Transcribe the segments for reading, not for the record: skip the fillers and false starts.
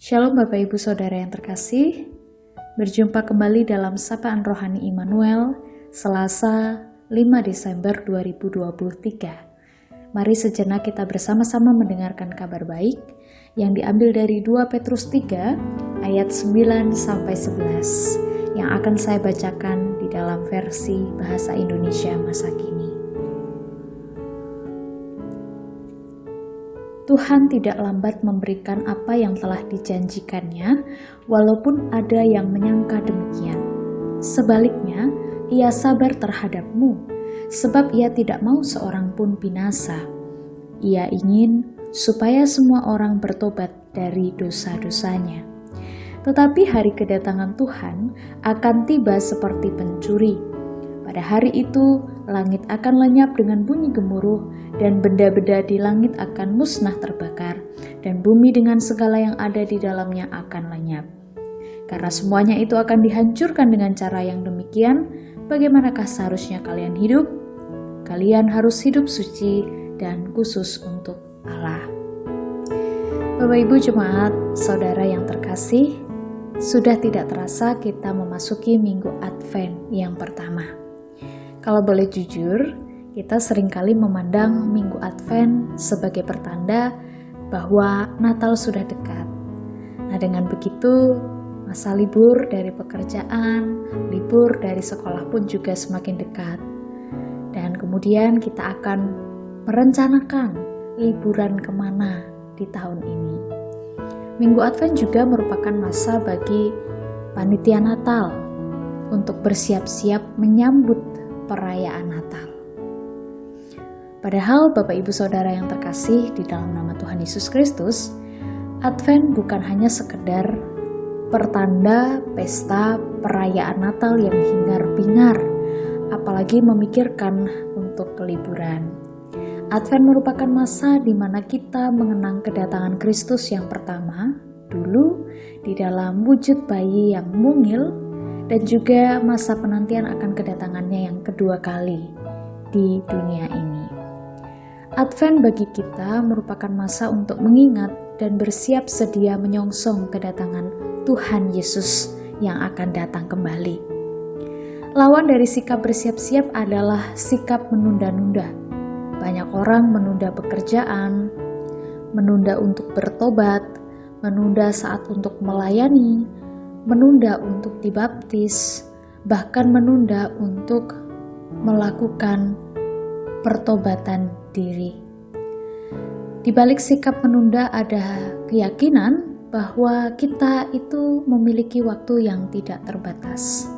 Shalom Bapak Ibu Saudara yang terkasih, berjumpa kembali dalam Sapaan Rohani Immanuel, Selasa 5 Desember 2023. Mari sejenak kita bersama-sama mendengarkan kabar baik yang diambil dari 2 Petrus 3 ayat 9-11 yang akan saya bacakan di dalam versi Bahasa Indonesia masa kini. Tuhan tidak lambat memberikan apa yang telah dijanjikannya, walaupun ada yang menyangka demikian. Sebaliknya, Ia sabar terhadapmu, sebab Ia tidak mau seorang pun binasa. Ia ingin supaya semua orang bertobat dari dosa-dosanya. Tetapi hari kedatangan Tuhan akan tiba seperti pencuri. Pada hari itu, langit akan lenyap dengan bunyi gemuruh, dan benda-benda di langit akan musnah terbakar, dan bumi dengan segala yang ada di dalamnya akan lenyap. Karena semuanya itu akan dihancurkan dengan cara yang demikian, bagaimanakah seharusnya kalian hidup? Kalian harus hidup suci dan khusus untuk Allah. Bapak Ibu Jemaat, Saudara yang terkasih, sudah tidak terasa kita memasuki Minggu Advent yang pertama. Kalau boleh jujur, kita seringkali memandang Minggu Advent sebagai pertanda bahwa Natal sudah dekat. Nah, dengan begitu, masa libur dari pekerjaan, libur dari sekolah pun juga semakin dekat. Dan kemudian kita akan merencanakan liburan kemana di tahun ini. Minggu Advent juga merupakan masa bagi panitia Natal untuk bersiap-siap menyambut perayaan Natal. Padahal Bapak Ibu Saudara yang terkasih di dalam nama Tuhan Yesus Kristus, Advent bukan hanya sekedar pertanda pesta perayaan Natal yang hingar-bingar, apalagi memikirkan untuk liburan. Advent merupakan masa di mana kita mengenang kedatangan Kristus yang pertama, dulu di dalam wujud bayi yang mungil, dan juga masa penantian akan kedatangannya yang kedua kali di dunia ini. Advent bagi kita merupakan masa untuk mengingat dan bersiap sedia menyongsong kedatangan Tuhan Yesus yang akan datang kembali. Lawan dari sikap bersiap-siap adalah sikap menunda-nunda. Banyak orang menunda pekerjaan, menunda untuk bertobat, menunda saat untuk melayani, menunda untuk dibaptis, bahkan menunda untuk melakukan pertobatan diri. Di balik sikap menunda ada keyakinan bahwa kita itu memiliki waktu yang tidak terbatas.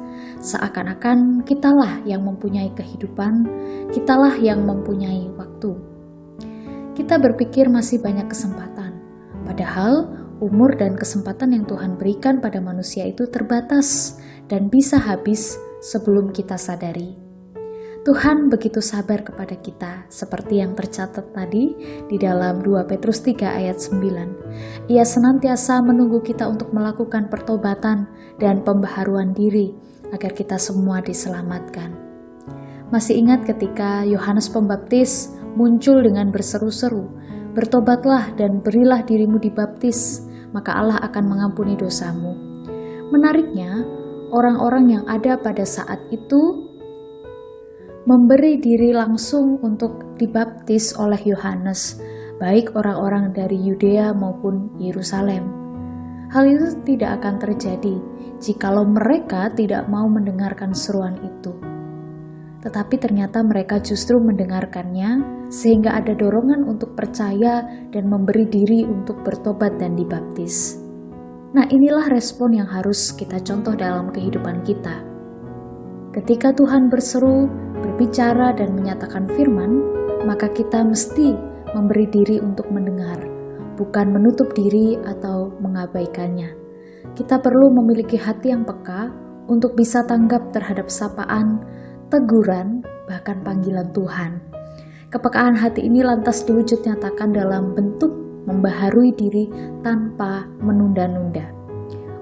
Seakan-akan kitalah yang mempunyai kehidupan, kitalah yang mempunyai waktu. Kita berpikir masih banyak kesempatan, padahal umur dan kesempatan yang Tuhan berikan pada manusia itu terbatas dan bisa habis sebelum kita sadari. Tuhan begitu sabar kepada kita, seperti yang tercatat tadi di dalam 2 Petrus 3 ayat 9. Ia senantiasa menunggu kita untuk melakukan pertobatan dan pembaharuan diri, agar kita semua diselamatkan. Masih ingat ketika Yohanes Pembaptis muncul dengan berseru-seru, "Bertobatlah dan berilah dirimu dibaptis, maka Allah akan mengampuni dosamu." Menariknya, orang-orang yang ada pada saat itu memberi diri langsung untuk dibaptis oleh Yohanes, baik orang-orang dari Yudea maupun Yerusalem. Hal itu tidak akan terjadi jikalau mereka tidak mau mendengarkan seruan itu. Tetapi ternyata mereka justru mendengarkannya, sehingga ada dorongan untuk percaya dan memberi diri untuk bertobat dan dibaptis. Nah, inilah respon yang harus kita contoh dalam kehidupan kita. Ketika Tuhan berseru, berbicara dan menyatakan firman, maka kita mesti memberi diri untuk mendengar, bukan menutup diri atau mengabaikannya. Kita perlu memiliki hati yang peka untuk bisa tanggap terhadap sapaan, teguran, bahkan panggilan Tuhan. Kepekaan hati ini lantas diwujud nyatakan dalam bentuk membaharui diri tanpa menunda-nunda.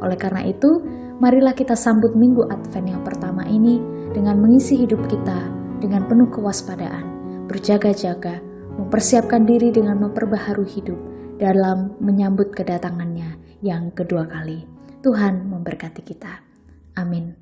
Oleh karena itu, marilah kita sambut Minggu Advent yang pertama ini dengan mengisi hidup kita dengan penuh kewaspadaan, berjaga-jaga, mempersiapkan diri dengan memperbaharui hidup dalam menyambut kedatangannya yang kedua kali. Tuhan memberkati kita. Amin.